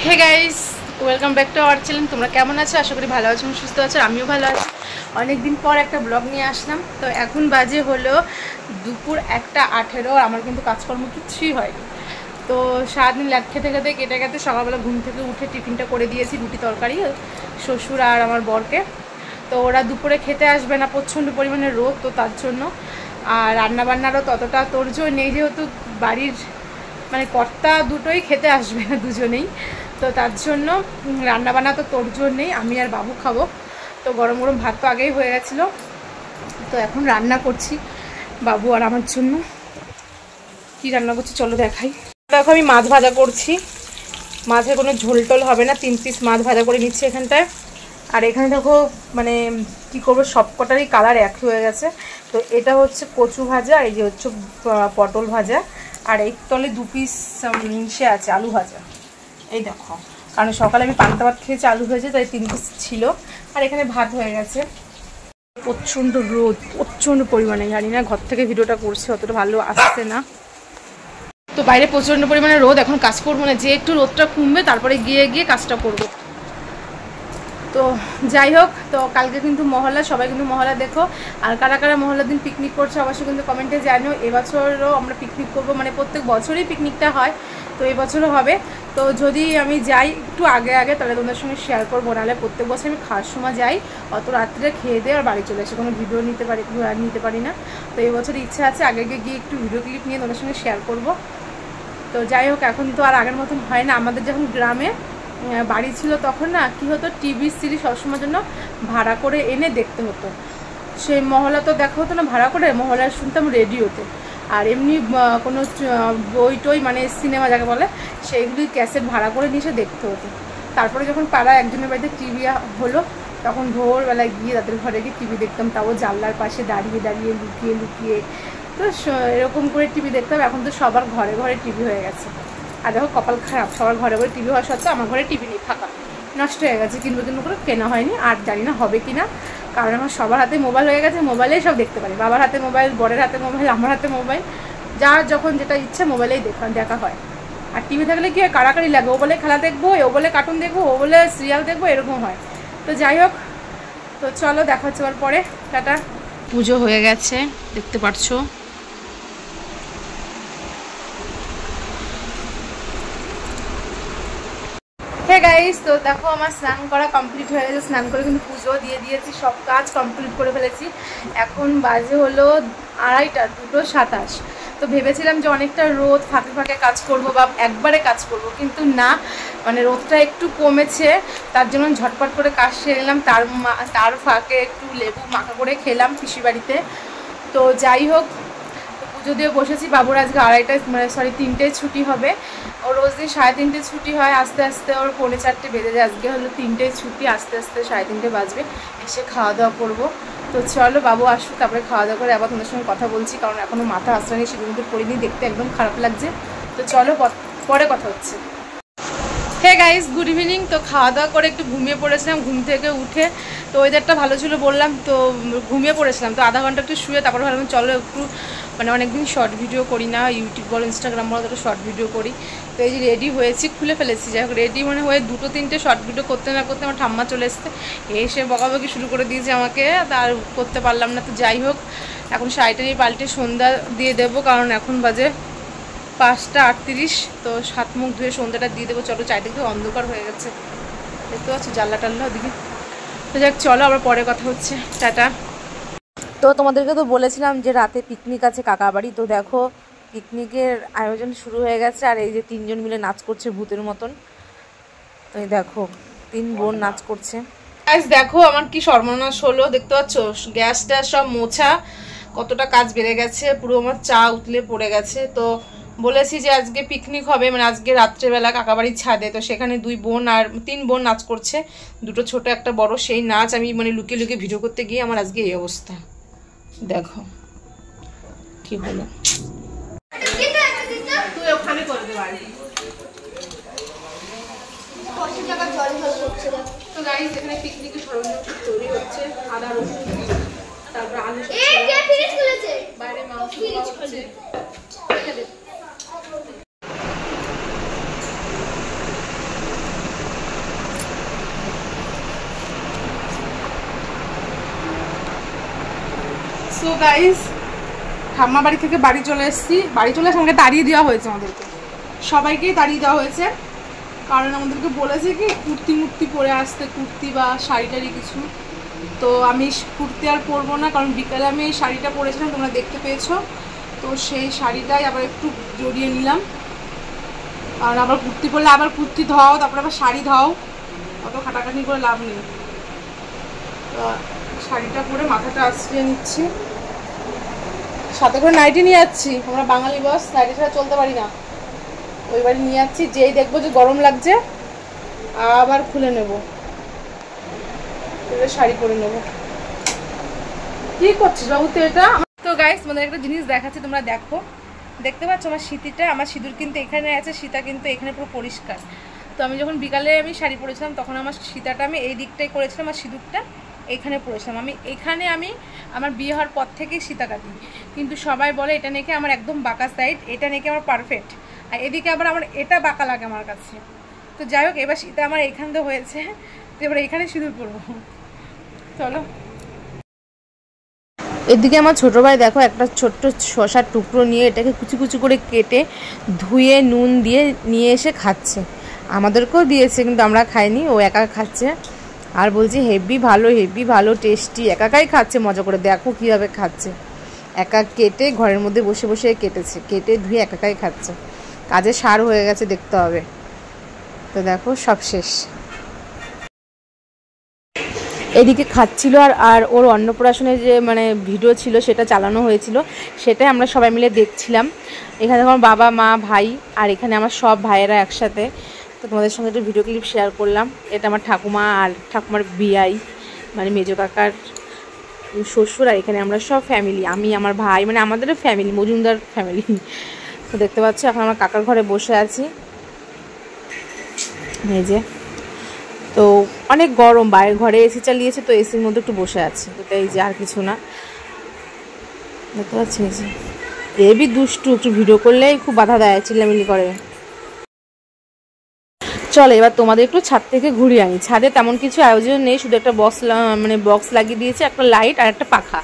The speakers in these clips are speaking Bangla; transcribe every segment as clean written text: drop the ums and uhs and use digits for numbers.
Hey guys, welcome back to our channel. তোমরা কেমন আছো? আশা করি ভালো আছো, সুস্থ আছো। আমিও ভালো আছি। অনেকদিন পর একটা ব্লগ নিয়ে আসলাম। তো এখন বাজে হলো দুপুর 1:18। আমার কিন্তু কাজকর্ম কিছুই হয়নি। তো সারাদিন ল্যাব খেতে খেতে কেটে কেটে সকালবেলা ঘুম থেকে উঠে টিফিনটা করে দিয়েছি, রুটি তরকারি, শ্বশুর আর আমার বরকে। তো ওরা দুপুরে খেতে আসবে না, প্রচণ্ড পরিমাণে রোদ, তো তার জন্য। আর রান্নাবান্নারও ততটা তোড়জোড় নেই, যেহেতু বাড়ির মানে কর্তা দুটোই খেতে আসবে না, দুজনেই। তো তার জন্য রান্নাবান্না তো তোড়জোড় নেই, আমি আর বাবু খাবো। তো গরম গরম ভাত তো আগেই হয়ে গেছিলো, তো এখন রান্না করছি বাবু আর আমার জন্য। কি রান্না করছি চলো দেখাই। দেখো আমি মাছ ভাজা করছি, মাছের কোনো ঝোল টোল হবে না, 3 পিস মাছ ভাজা করে নিচ্ছি এখানটায়। আর এখানে দেখো মানে কী করবো, সব কটারই কালার এক হয়ে গেছে। তো এটা হচ্ছে কচু ভাজা, এই যে হচ্ছে পটল ভাজা, আর এই তলে 2 পিস সে আছে আলু ভাজা। এই দেখো, কারণ সকালে আমি পান্তা ভাত খেয়েছি, আলু ভেজে, তাই 3 পিস ছিল। আর এখানে ভাত হয়ে গেছে। প্রচণ্ড রোদ, প্রচণ্ড পরিমাণে, জানি না ঘর থেকে ভিডিওটা করছি অতটা ভালো আসছে না। তো বাইরে প্রচণ্ড পরিমাণে রোদ, এখন কাজ করবো না, যে একটু রোদটা কমবে তারপরে গিয়ে কাজটা করব। তো যাই হোক, তো কালকে কিন্তু মহল্লা, সবাই কিন্তু মহল্লা দেখো। আর কারা কারা মহল্লার দিন পিকনিক করছে অবশ্যই কিন্তু কমেন্টে জানিও। এবছরও আমরা পিকনিক করব, মানে প্রত্যেক বছরই পিকনিকটা হয়, তো এবছরও হবে। তো যদি আমি যাই একটু আগে তাহলে তোমাদের সঙ্গে শেয়ার করবো, নাহলে প্রত্যেক বছর আমি খাওয়ার সময় যাই, অত রাত্রে খেয়ে দিয়ে আর বাড়ি চলে আসি, কোনো ভিডিও নিতে পারি না। তো এবছর ইচ্ছা আছে আগে গিয়ে একটু ভিডিও ক্লিপ নিয়ে তোমাদের সঙ্গে শেয়ার করব। তো যাই হোক, এখন তো আর আগের মতন হয় না। আমাদের যখন গ্রামে বাড়ি ছিল তখন না কি হতো, টিভি সিরিজ সবসময়ের জন্য ভাড়া করে এনে দেখতে হতো। সেই মহল্লা তো দেখা হতো না ভাড়া করে, মহল্লায় শুনতাম রেডিওতে। আর এমনি কোনো বই টই মানে সিনেমা যাকে বলে, সেইগুলি ক্যাসেট ভাড়া করে নিয়ে এসে দেখতে হতো। তারপরে যখন পাড়া একজনের বাড়িতে টিভি হলো, তখন ভোরবেলায় গিয়ে তাদের ঘরে গিয়ে টিভি দেখতাম, তাও জানলার পাশে দাঁড়িয়ে লুকিয়ে। তো এরকম করে টিভি দেখতাম। এখন তো সবার ঘরে ঘরে টিভি হয়ে গেছে। আর দেখো কপাল খারাপ, সবার ঘরে ঘরে টিভি হওয়া সত্ত্বেও আমার ঘরে টিভি নেই, ফাঁকা, নষ্ট হয়ে গেছে। কিনবো করে কেনা হয়নি, আর জানি না হবে কি না, কারণ আমার সবার হাতে মোবাইল হয়ে গেছে, মোবাইলেই সব দেখতে পারি। বাবার হাতে মোবাইল, বরের হাতে মোবাইল, আমার হাতে মোবাইল, যার যখন যেটা ইচ্ছে মোবাইলেই দেখা হয়। আর টিভি থাকলে কি হয়, কাড়াকাড়ি লাগে, ও বলে খেলা দেখবো, ও বলে কার্টুন দেখবো, ও বলে সিরিয়াল দেখবো, এরকম হয়। তো যাই হোক, তো চলো দেখা হচ্ছে আবার পরে, টাটা। পুজো হয়ে গেছে দেখতে পাচ্ছো। হে গাইস, তো দেখো আমার স্নান করা কমপ্লিট হয়ে গেছে। স্নান করে কিন্তু পুজো দিয়ে দিয়েছি, সব কাজ কমপ্লিট করে ফেলেছি। এখন বাজে হলো 2:27। তো ভেবেছিলাম যে অনেকটা রোদ, ফাঁকে কাজ করব বা একবারে কাজ করব, কিন্তু না, মানে রোদটা একটু কমেছে, তার জন্য ঝটপট করে কাজ সেরে নিলাম। তার ফাঁকে একটু লেবু মাখা করে খেলাম পিসির বাড়িতে। তো যাই হোক, পুজো দিয়ে বসেছি। বাবুর আজকে 3টায় ছুটি হবে। ওর রোজ দিন 3:30 ছুটি হয়, আস্তে আস্তে ওর 4:45 বেজে যায়। আজকে হলো 3টায় ছুটি, আস্তে আস্তে 3:30 বাজবে। এসে খাওয়া দাওয়া করবো। তো চলো বাবু আসুক, তারপরে খাওয়া দাওয়া করে আবার তোমাদের সঙ্গে কথা বলছি, কারণ এখনও মাথা আসরানি সেগুলো পড়িনি, দেখতে একদম খারাপ লাগছে। তো চলো পরে কথা হচ্ছে। Hey guys, good evening. তো খাওয়া দাওয়া করে একটু ঘুমিয়ে পড়েছিলাম, ঘুম থেকে উঠে। তো ওয়েদারটা ভালো ছিল বললাম, তো ঘুমিয়ে পড়েছিলাম। তো আধা ঘন্টা একটু শুয়ে তারপর ভাবলাম চলো একটু, মানে অনেকদিন শর্ট ভিডিও করি না, ইউটিউব বলো ইনস্টাগ্রাম বলো, তো শর্ট ভিডিও করি। তো এই যে রেডি হয়েছি, খুলে ফেলেছি। যাই হোক, রেডি মানে হয়ে 2-3টে শর্ট ভিডিও করতে না করতে আমার ঠাম্মা চলে এসছে, এসে বকাবকি শুরু করে দিয়েছে আমাকে, তার করতে পারলাম না। তো যাই হোক, এখন শাড়িটা নিয়ে পাল্টে সন্ধ্যা দিয়ে দেবো, কারণ এখন বাজে 5:38। তো হাত মুখ ধুয়ে সন্ধ্যাটা দিয়ে দেবো। চলো, চারিদিকে অন্ধকার হয়ে গেছে, দেখতে পাচ্ছি জানলা টাল্লা ওদিকে। তো যাক, চলো আবার পরে কথা হচ্ছে, টাটা। তো তোমাদেরকে তো বলেছিলাম যে রাতে পিকনিক আছে কাকা বাড়ি। তো দেখো, পিকনিকের আয়োজন শুরু হয়ে গেছে। আর এই যে 3জন মিলে নাচ করছে ভূতের মতন। তো এই দেখো 3 বোন নাচ করছে। দেখো আমার কি সর্বনাশ হলো, দেখতে পাচ্ছ গ্যাসটা সব মোছা, কতটা কাজ বেড়ে গেছে, পুরো আমার চা উতলে পড়ে গেছে। তো বলেছি যে আজকে পিকনিক হবে, মানে আজকে রাত্রেবেলা কাকাবাড়ির ছাদে। তো সেখানে 2 বোন আর 3 বোন নাচ করছে, 2টো ছোট একটা বড়। সেই নাচ আমি মানে লুকিয়ে ভিডিও করতে গিয়ে আমার আজকে এই অবস্থা। দেখো কি হলো, তুই ওখানে করতে পারবি। তো গাইস, এখানে পিকনিকের সরঞ্জাম তৈরি হচ্ছে, আদা রসুন, তারপর আলু, বাইরে মাংস হচ্ছে। সো গাইস, ঠাম্মা বাড়ি থেকে বাড়ি চলে এসেছি। বাড়ি চলে এসে আমাকে তাড়িয়ে দেওয়া হয়েছে, আমাদেরকে সবাইকেই তাড়িয়ে দেওয়া হয়েছে। কারণ আমাদেরকে বলেছে কি কুর্তি মুর্তি পরে আসতে, কুর্তি বা শাড়ি টাড়ি কিছু। তো আমি কুর্তি আর পরবো না, কারণ বিকালে আমি এই শাড়িটা পরেছিলাম, তোমরা দেখতে পেয়েছো। তো সেই শাড়িটাই আবার একটু জড়িয়ে নিলাম, কারণ আবার কুর্তি পরলে আবার কুর্তি ধাও, তারপরে আবার শাড়ি ধাও, অত খাটাখাটি করে লাভ নেই। তো শাড়িটা পরে মাথাটা আশ্রিয়ে নিচ্ছি, সাথে করে নাইটি নিয়ে যাচ্ছি। আমরা বাঙালি বস, নাইটি ছাড়া চলতে পারি না। ওই বাড়ি নিয়ে যাচ্ছি, যেই দেখবো যে গরম লাগছে আবার খুলে নেব, শাড়ি পরে নেব। কি করছিস বাবু তুই এটা? তো গাইস, তোমাদের একটা জিনিস দেখাচ্ছি, তোমরা দেখো। দেখতে পাচ্ছ আমার সিঁথিটা? আমার সিঁদুর কিন্তু এখানে আছে, সীতা কিন্তু এখানে পুরো পরিষ্কার। তো আমি যখন বিকালে শাড়ি পরেছিলাম তখন আমার সীতাটা আমি এই দিকটাই করেছিলাম, আর সিঁদুরটা এখানে পরেছিলাম। আমি আমার বিয়ে হওয়ার পর থেকেই সীতা কাটি, কিন্তু সবাই বলে এটা নাকি আমার একদম বাঁকা সাইড, এটা নাকি আমার পারফেক্ট, আর এদিকে আবার আমার এটা বাঁকা লাগে আমার কাছে। তো যাই হোক, এবার সীতা আমার এখান থেকে হয়েছে, তো এবার এখানে সিঁদুর পরবো। চলো। এদিকে আমার ছোটো ভাই দেখো একটা ছোট্ট শসার টুকরো নিয়ে এটাকে কুচি কুচি করে কেটে ধুয়ে নুন দিয়ে নিয়ে এসে খাচ্ছে। আমাদেরকেও দিয়েছে, কিন্তু আমরা খাইনি, ও একা খাচ্ছে আর বলছি হেভি ভালো টেস্টি। একাই খাচ্ছে মজা করে, দেখো কীভাবে খাচ্ছে। একা কেটে ঘরের মধ্যে বসে বসে কেটেছে, কেটে ধুয়ে একাই খাচ্ছে। কাজে সার হয়ে গেছে, দেখতে হবে। তো দেখো সব শেষ। এদিকে খাচ্ছিল, আর ওর অন্নপ্রাশনের যে ভিডিও ছিল সেটা চালানো হয়েছিল, সেটাই আমরা সবাই মিলে দেখছিলাম। এখানে আমার বাবা মা ভাই, আর এখানে আমার সব ভাইয়েরা একসাথে। তো তোমাদের সঙ্গে একটা ভিডিও ক্লিপ শেয়ার করলাম। এটা আমার ঠাকুমা আর ঠাকুমার বিয়াই, মেজো কাকার শ্বশুর, আর এখানে আমরা সব ফ্যামিলি, আমি আমার ভাই, আমাদেরও ফ্যামিলি, মজুমদার ফ্যামিলি। তো দেখতে পাচ্ছ এখন আমার কাকার ঘরে বসে আছি, এই যে। তো অনেক গরম, বাইরের ঘরে এসি চালিয়েছে, তো এসির মধ্যে একটু বসে আছি, তো এই যে, আর কিছু না। দেখতে পাচ্ছি এই যে এবি দুষ্টু, একটু ভিডিও করলেই খুব বাধা দেয়, চিল্লামিল্লি করে। চলো এবার তোমাদের একটু ছাদ থেকে ঘুরিয়ে আনি। ছাদে তেমন কিছু আয়োজন নেই, শুধু একটা বক্স লাগিয়ে দিয়েছে, একটা লাইট আর একটা পাখা।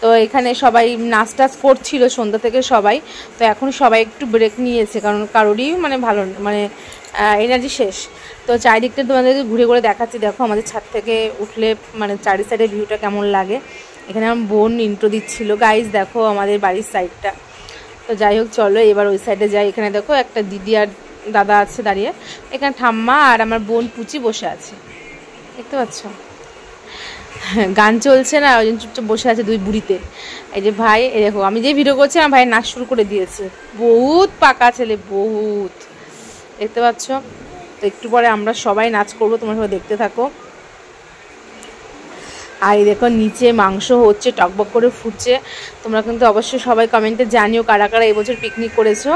তো এখানে সবাই নাচ টাচ করছিল সন্ধ্যা থেকে সবাই। তো এখন সবাই একটু ব্রেক নিয়েছে, কারণ কারোরই ভালো এনার্জি শেষ। তো চারিদিকটা তোমাদেরকে ঘুরে ঘুরে দেখাচ্ছি। দেখো আমাদের ছাদ থেকে উঠলে চারি সাইডের ভিউটা কেমন লাগে। এখানে আমার বোন ইন্ট্রো দিচ্ছিল। গাইজ দেখো আমাদের বাড়ির সাইডটা। তো যাই হোক, চলো এবার ওই সাইডে যাই। এখানে দেখো একটা দিদি আর দাদা আছে দাঁড়িয়ে, এখানে ঠাম্মা আর আমার বোন পুচি বসে আছে, দেখতে পাচ্ছ। গান চলছে না, ওই জন্য চুপচাপ বসে আছে দুই বুড়িতে। এই যে ভাই, এই দেখো আমি যে ভিডিও করছি আমার ভাই নাচ শুরু করে দিয়েছে, বহুত পাকা ছেলে, বহুত, দেখতে পাচ্ছ। তো একটু পরে আমরা সবাই নাচ করবো, তোমরা সবাই দেখতে থাকো। আর এই দেখো নিচে মাংস হচ্ছে, টকবক করে ফুটছে। তোমরা কিন্তু অবশ্যই সবাই কমেন্টে জানিও কারা কারা এবছর পিকনিক করেছো।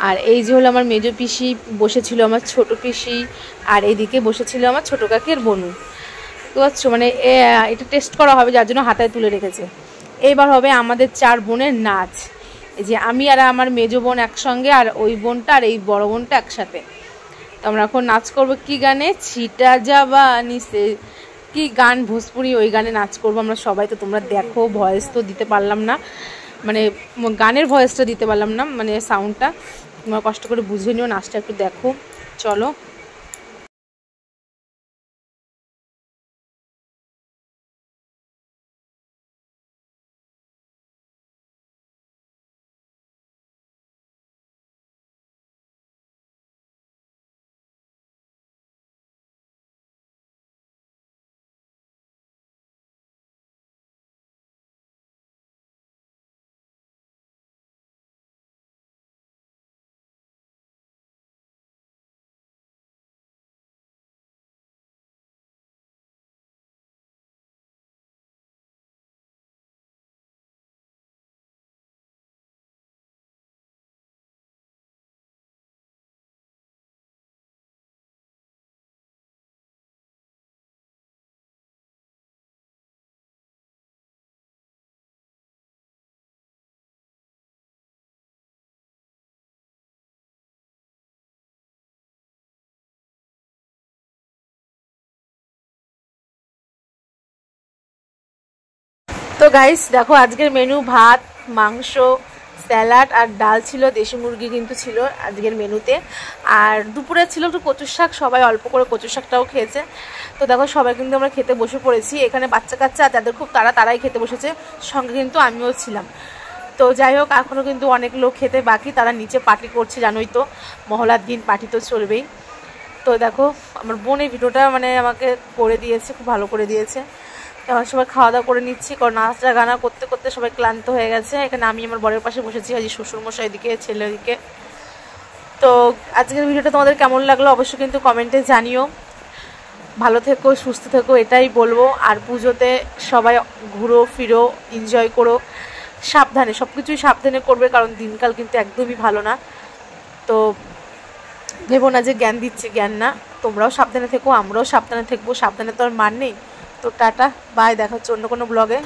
আর এই যে হলো আমার মেজো পিসি, বসেছিল আমার ছোট পিসি, আর এইদিকে বসেছিল আমার ছোট কাকির বোনু। বুঝতে পারছো, এটা টেস্ট করা হবে, যার জন্য হাতায় তুলে রেখেছে। এইবার হবে আমাদের চার বোনের নাচ। এই যে আমি আর আমার মেজো বোন একসঙ্গে, আর ওই বোনটা আর এই বড় বোনটা একসাথে। তো আমরা এখন নাচ করবো কি গানে, ছিটা যাবা নিচে, কি গান, ভোজপুরি, ওই গানে নাচ করবো আমরা সবাই। তো তোমরা দেখো, ভয়েস তো দিতে পারলাম না, গানের ভয়েসটা দিতে পারলাম না, সাউন্ডটা। তোমরা কষ্ট করে বুঝে নিও, নাচটা একটু দেখো। চলো। তো গাইস দেখো আজকের মেনু ভাত, মাংস, স্যালাড আর ডাল ছিল, দেশি মুরগি কিন্তু ছিল আজকের মেনুতে। আর দুপুরে ছিল একটু কচুর শাক, সবাই অল্প করে কচুর শাকটাও খেয়েছে। তো দেখো সবাই কিন্তু আমরা খেতে বসে পড়েছি। এখানে বাচ্চা কাচ্চা যাদের খুব তারাই খেতে বসেছে, সঙ্গে কিন্তু আমিও ছিলাম। তো যাই হোক এখনও কিন্তু অনেক লোক খেতে বাকি, তারা নিচে পার্টি করছে, জানোই তো মহলার দিন পার্টি তো চলবেই। তো দেখো আমার বোন এই ভিডিওটা মানে আমাকে করে দিয়েছে, খুব ভালো করে দিয়েছে। এখন সবাই খাওয়া দাওয়া করে নিচ্ছি, কারণ নাচটা গানা করতে করতে সবাই ক্লান্ত হয়ে গেছে। এখানে আমি আমার বরের পাশে বসেছি, আজ শ্বশুরমশাই এদিকে, ছেলে দিকে। তো আজকের ভিডিওটা তোমাদের কেমন লাগলো অবশ্যই কিন্তু কমেন্টে জানিও। ভালো থেকো, সুস্থ থেকো, এটাই বলবো। আর পুজোতে সবাই ঘুরো ফিরো, এনজয় করো, সাবধানে, সব কিছুই সাবধানে করবে, কারণ দিনকাল কিন্তু একদমই ভালো না। তো ভেবো না যে জ্ঞান দিচ্ছে, জ্ঞান না। তোমরাও সাবধানে থেকো, আমরাও সাবধানে থাকবো, সাবধানে তো আর মান নেই। তো টাটা, বাই, দেখা হচ্ছে অন্য কোনো ব্লগে।